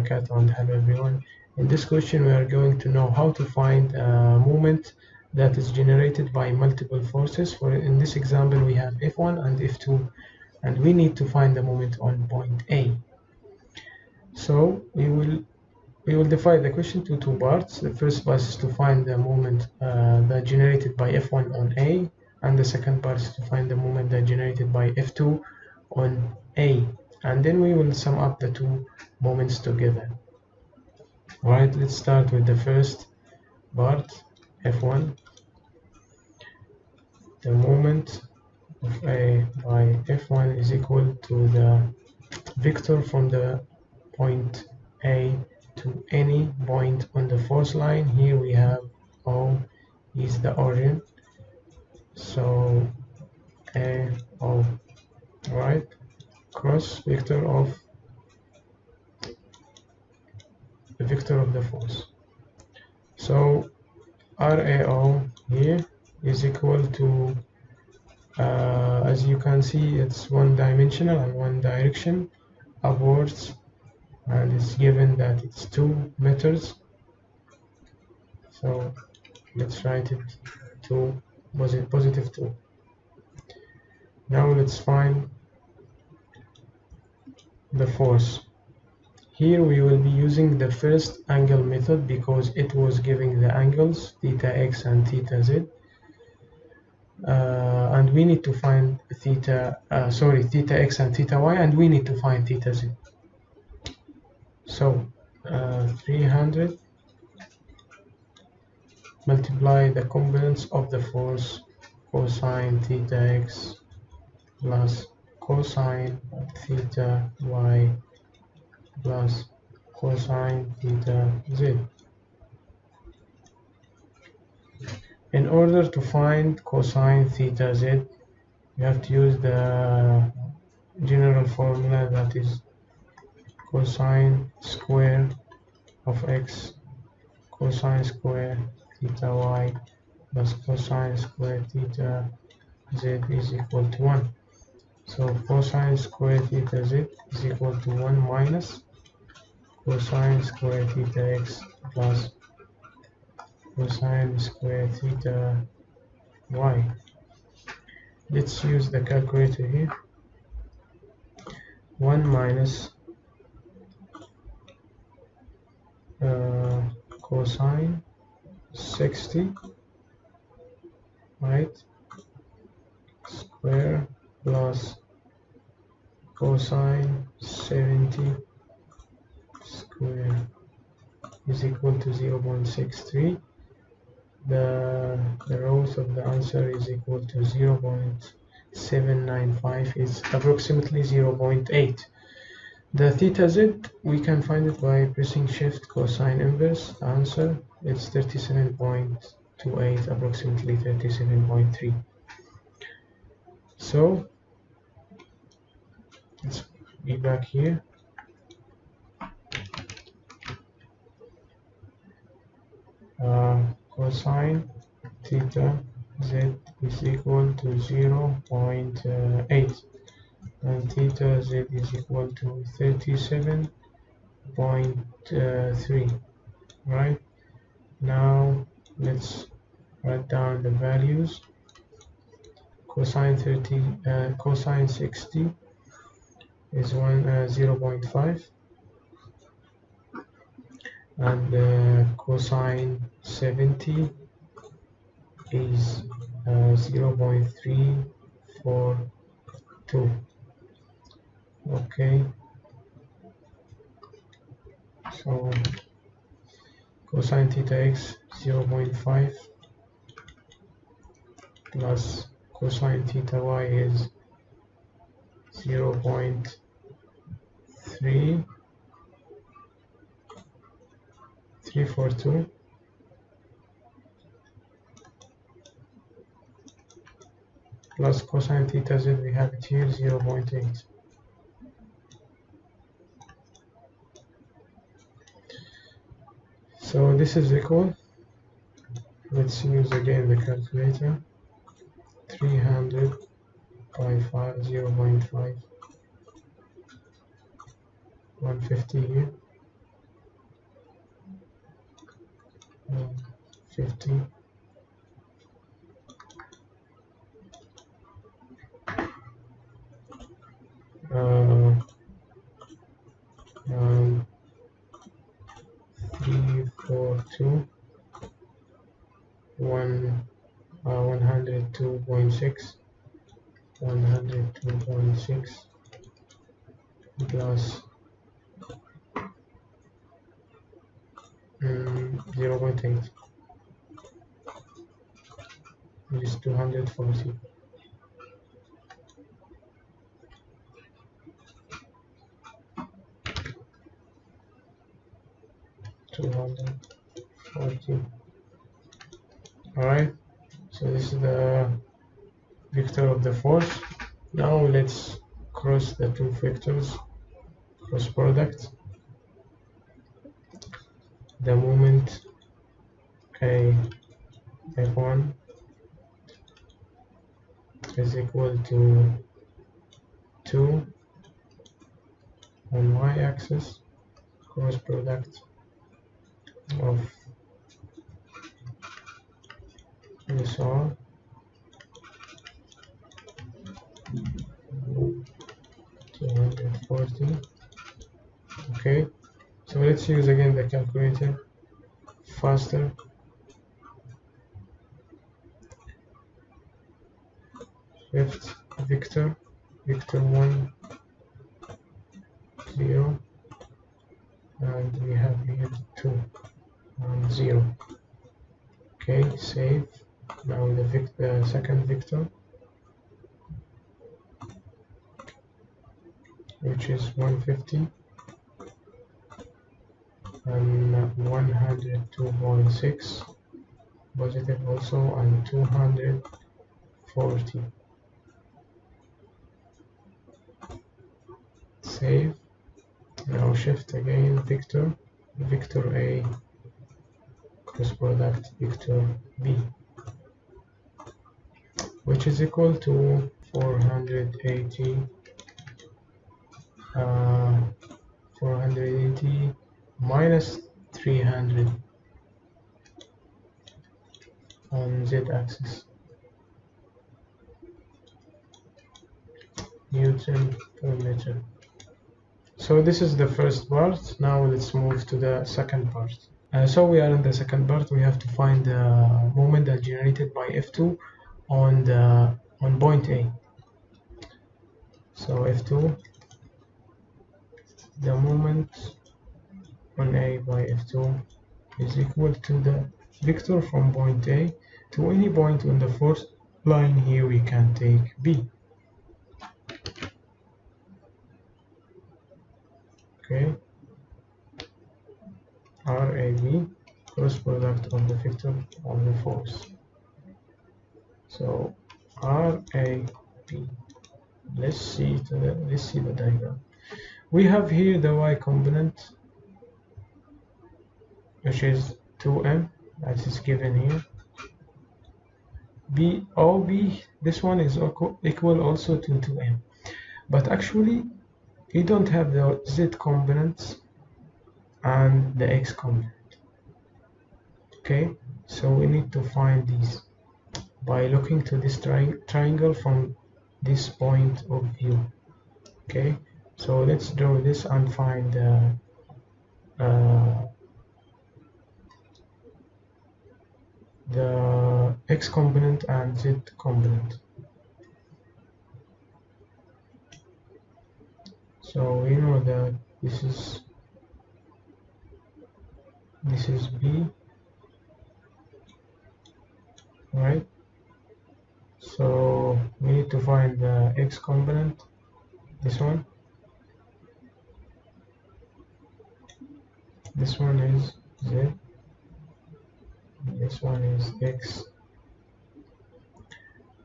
barakatuh and hello everyone. In this question we are going to know how to find a moment that is generated by multiple forces. In this example we have F1 and F2 and we need to find the moment on point A. So we will divide the question to two parts. The first part is to find the moment that generated by F1 on A, and the second part is to find the moment that generated by F2 on A, and then we will sum up the two moments together. Alright, let's start with the first part, F1. The moment of A by F1 is equal to the vector from the point A to any point on the force line. Here we have O is the origin, so A O, right, cross vector of the vector of the force. So RAO here is equal to as you can see, it's one dimensional and one direction upwards, and it's given that it's 2 meters. So let's write it to positive 2. Now let's find the force. Here we will be using the first angle method because it was giving the angles theta x and theta z, and we need to find theta x and theta y, and we need to find theta z. So 300 multiply the components of the force cosine theta x plus cosine theta y plus cosine theta z. In order to find cosine theta z, you have to use the general formula, that is cosine square of x cosine square theta y plus cosine square theta z is equal to 1. So cosine square theta z is equal to 1 minus cosine square theta x plus cosine square theta y. Let's use the calculator here. 1 minus cosine 60, right, square plus cosine 70 square is equal to 0.63. The root of the answer is equal to 0.795, is approximately 0.8. The theta z, we can find it by pressing shift cosine inverse. The answer is 37.28, approximately 37.3. So let's be back here. Cosine theta z is equal to 0.8 and theta z is equal to 37.3. right? Now let's write down the values. Cosine 60 is 0.5, and cosine 70 is 0.342. Okay, so cosine theta x 0.5 plus cosine theta y is 0.342 plus cosine theta z, we have it here 0.8. So this is equal, let's use again the calculator, 300 by 0.5, 150 here, 50, uh, 3, 4, 2, 102.6, 102.6 plus 0.8, which is 240. 240. Alright, so this is the vector of the force. Now let's cross the two vectors, cross product. The moment K F1 is equal to 2 on y-axis, cross product of this R 240. Okay, so let's use again the calculator faster. Fifth vector, vector 1, 0, and we have here 2 and 0. Okay, save. Now the second vector, which is 150 and 102.6 positive also, and 240. Save. Now shift again vector, vector A cross product vector B, which is equal to 480 minus 300 on z-axis, Newton per meter. So this is the first part. Now let's move to the second part. So we are in the second part. We have to find the moment that generated by F2 on point A. So F2, the moment on A by F2 is equal to the vector from point A to any point on the fourth line. Here we can take B. Okay, RAB, cross product of the vector of the force. So RAB. Let's see the diagram. We have here the y component, which is 2m, that is given here. OB, this one is equal also to 2m, but actually we don't have the z components and the x component. Okay, so we need to find these by looking to this triangle from this point of view. Okay, so let's draw this and find the x component and z component. So we know that this is B, right? So we need to find the x component, this one. This one is z, this one is x.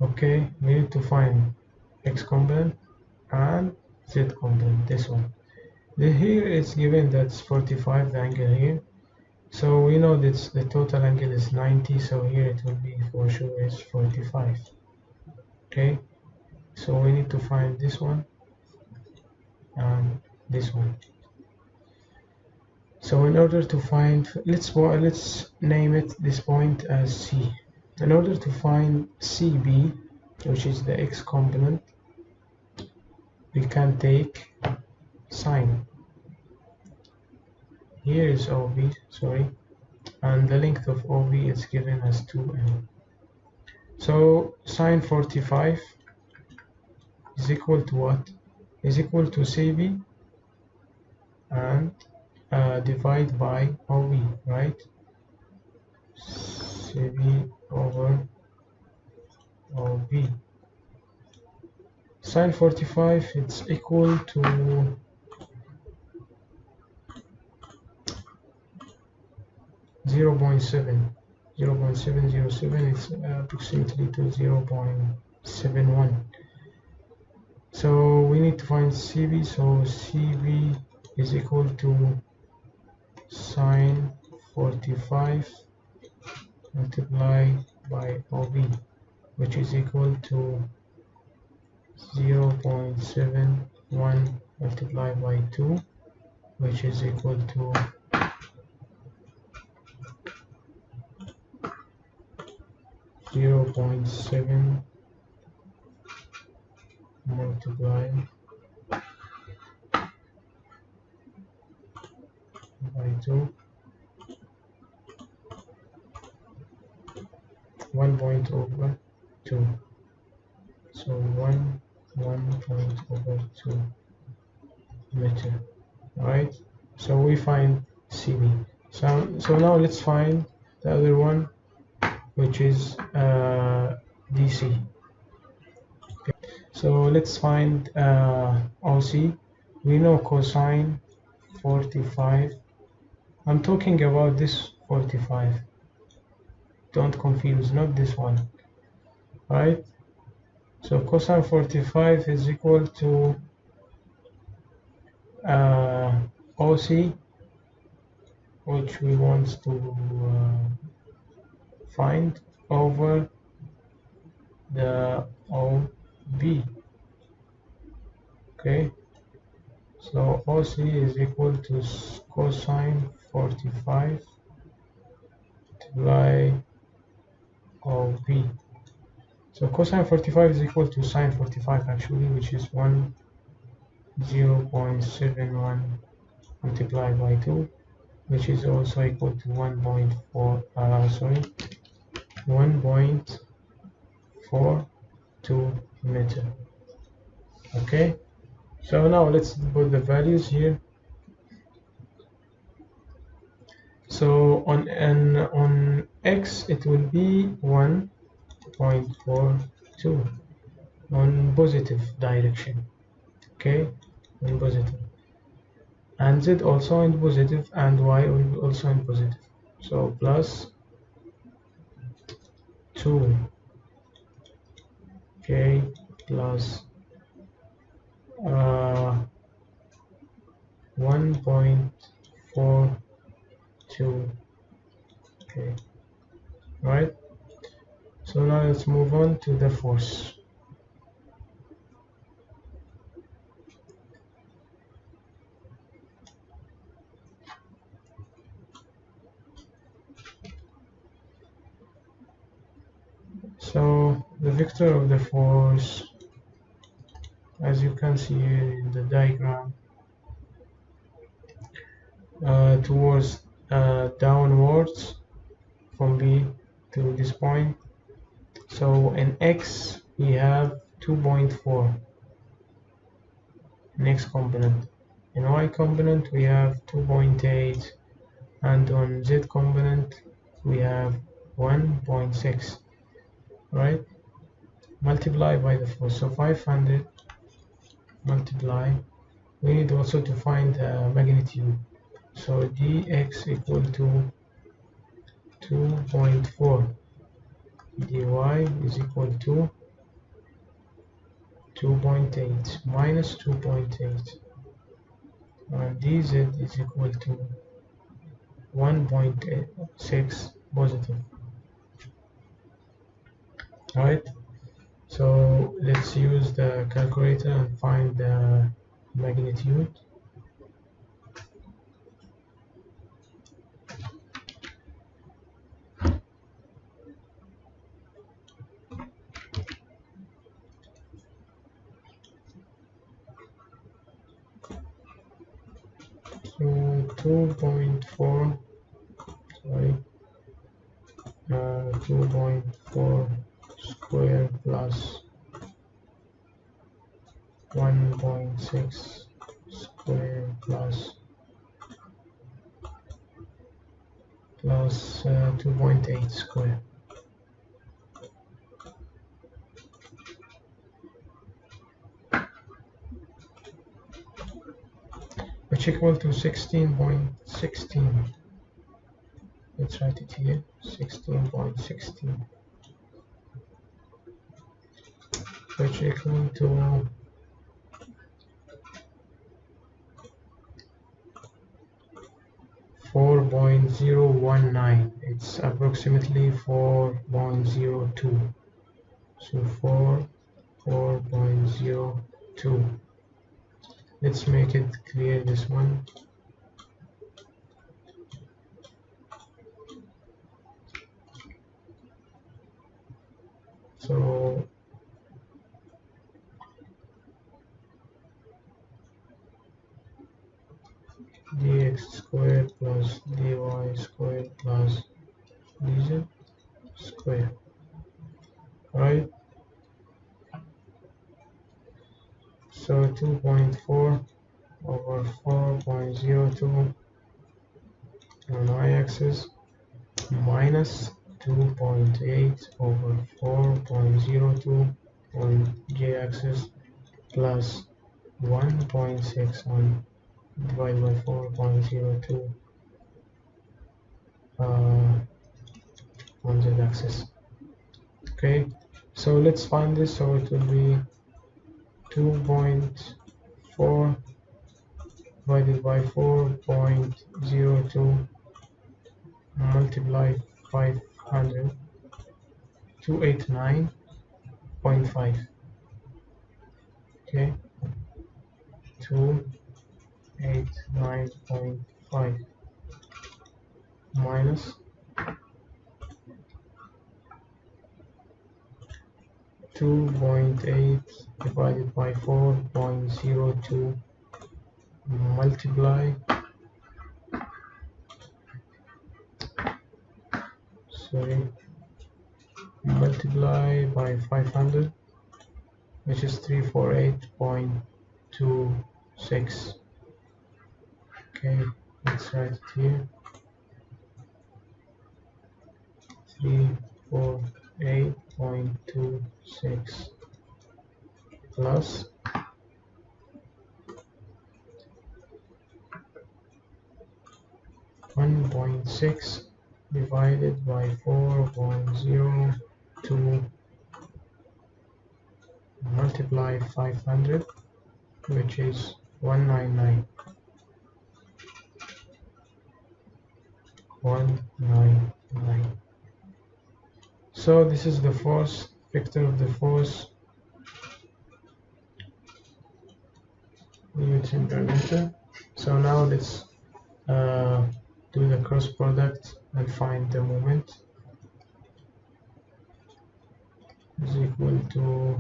Okay, we need to find x component and z component, this one. Here it's given that's 45, the angle here. So we know that the total angle is 90, so here it will be for sure is 45. Okay, so we need to find this one and this one. So So in order to find, let's name it this point as C. In order to find CB, which is the x component, we can take sine. Here is OB, sorry, and the length of OB is given as 2n. So sine 45 is equal to what? Is equal to CB and divide by OB, right? CB over OB. Sine 45 it's equal to 0.707. It's approximately to 0.71. So we need to find CB. So CB is equal to sine 45 multiplied by OB, which is equal to 0.71 multiplied by 2, which is equal to 0.7 multiplied by 2, 1 point over 2. So 1 point over 2 meter. Alright, so we find CB. So now let's find the other one, which is DC. Okay. So let's find OC. We know cosine 45. I'm talking about this 45. Don't confuse, not this one. Right? So cosine 45 is equal to OC, which we want to find, over the OB. Okay, so OC is equal to cosine 45 multiply OB. So cosine 45 is equal to sine 45 actually, which is 0.71 multiplied by 2, which is also equal to 1.42 meter. Okay, so now let's put the values here. So on x it will be 1.42 on positive direction. Okay, in positive, and z also in positive, and y will be also in positive. So plus 2, okay, plus 1.42, okay, right? So now let's move on to the force. So the vector of the force, as you can see here in the diagram, towards downwards from B to this point. So in x we have 2.4 in x component, in y component we have 2.8, and on z component we have 1.6, right? Multiply by the force, so 500 multiply. We need also to find magnitude, so dx equal to 2.4, dy is equal to 2.8 minus 2.8, and dz is equal to 1.6 positive. Alright, so let's use the calculator and find the magnitude. 2.4, sorry, 2.4 square plus 1.6 square plus 2.8 square. Which equal to 16.16. Let's write it here, 16.16. Which equal to 4.019. It's approximately 4.02. So 4.02. Let's make it clear, this one. So dx squared plus dy squared plus dz squared, right? So 2.4 over 4.02 on y-axis minus 2.8 over 4.02 on j-axis plus 1.6 on divided by 4.02 on z-axis. Okay, so let's find this. So it will be 2.4 divided by 4.02 multiply 500, 289.5. Okay, 289.5 minus 2.8 divided by 4.02 multiply, multiply by 500, which is 348.26. Okay, let's write it here, 348.26 plus 1.6 divided by 4.02 multiply 500, which is 199. So this is the force vector of the force Newton per meter. So now let's do the cross product and find the moment. Is equal to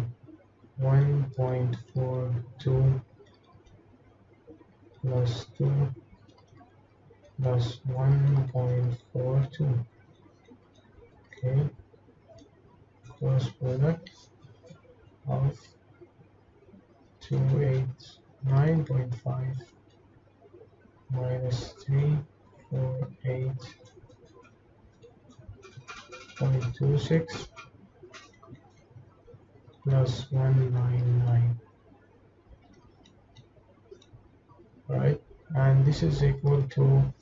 1.42 plus 2 plus 1.42. Okay, cross product of 289.5 minus 348.26 plus 199. Right, and this is equal to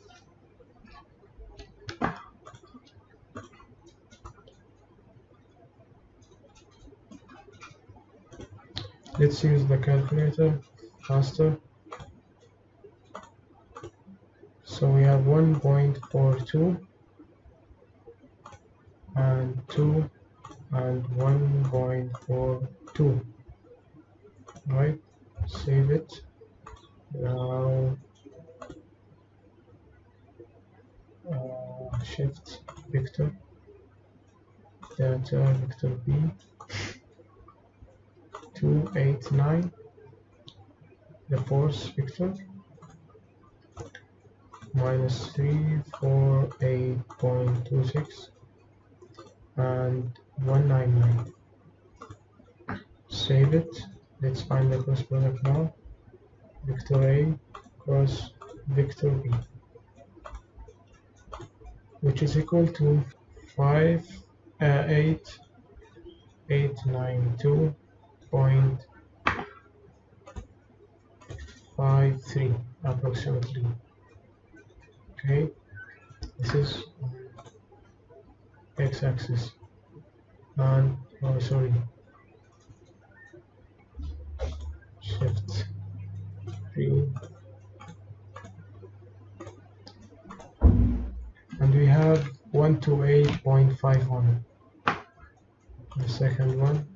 let's use the calculator faster. So we have 1.42 and 2 and 1.42. Right, save it. Now shift vector data vector b 289, the force vector minus 348.26 and 199. Save it. Let's find the cross product now. Vector A cross vector B, which is equal to 58,892.53 approximately. Okay, this is x-axis, and shift 3, and we have 128.51. The second one,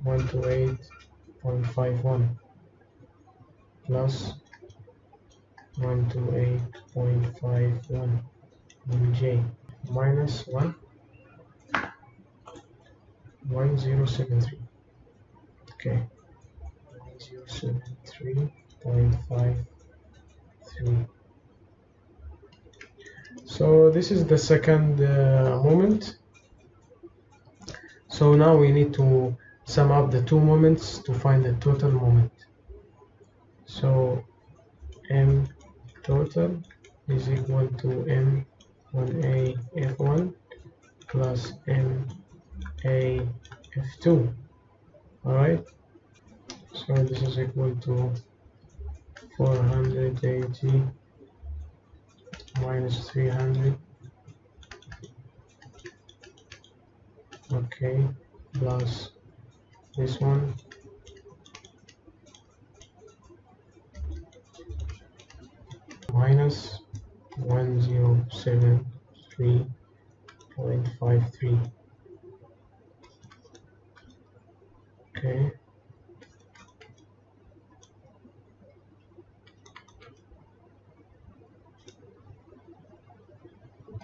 128.51 plus 128.51 J minus 1073. Okay, 1073.53. So this is the second moment. So now we need to sum up the two moments to find the total moment. So M total is equal to M1A F1 plus MA F2. Alright, so this is equal to 480 minus 300, okay, plus this one minus 1073.53. Okay,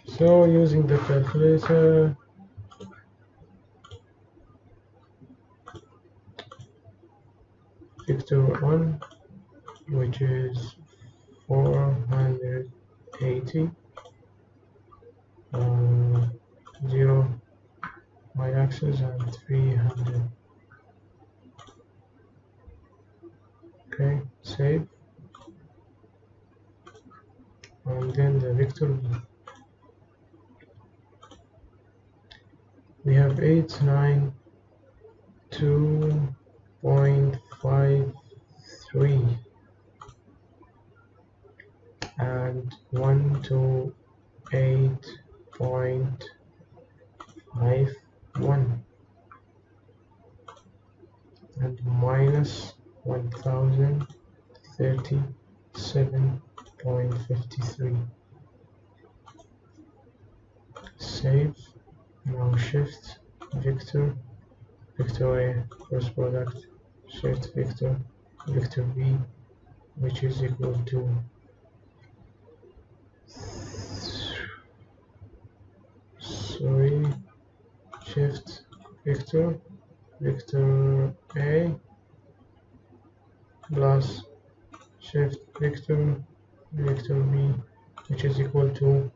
so using the calculator, vector 1, which is 480, 0 y-axis and 300. Okay, save, and then the vector B. We have 892.53 and 128.51 and minus 1037.53. Save. Now shift vector A cross product, shift vector B, which is equal to shift vector A plus shift vector B, which is equal to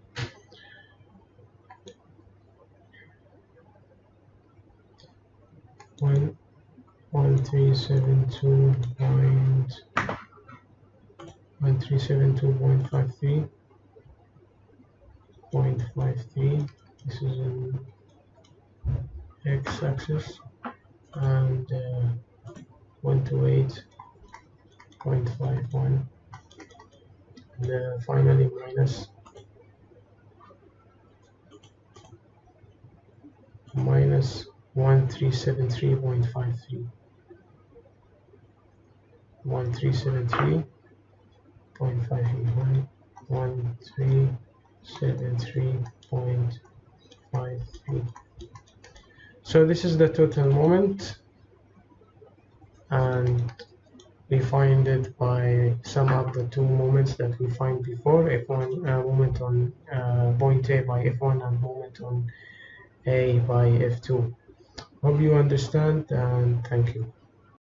1372.53. This is an x-axis, and 128.51, and finally minus 1373.53. 1373.53. So this is the total moment, and we find it by sum up the two moments that we find before, F1 moment on point A by F1 and moment on A by F2. Hope you understand, and thank you.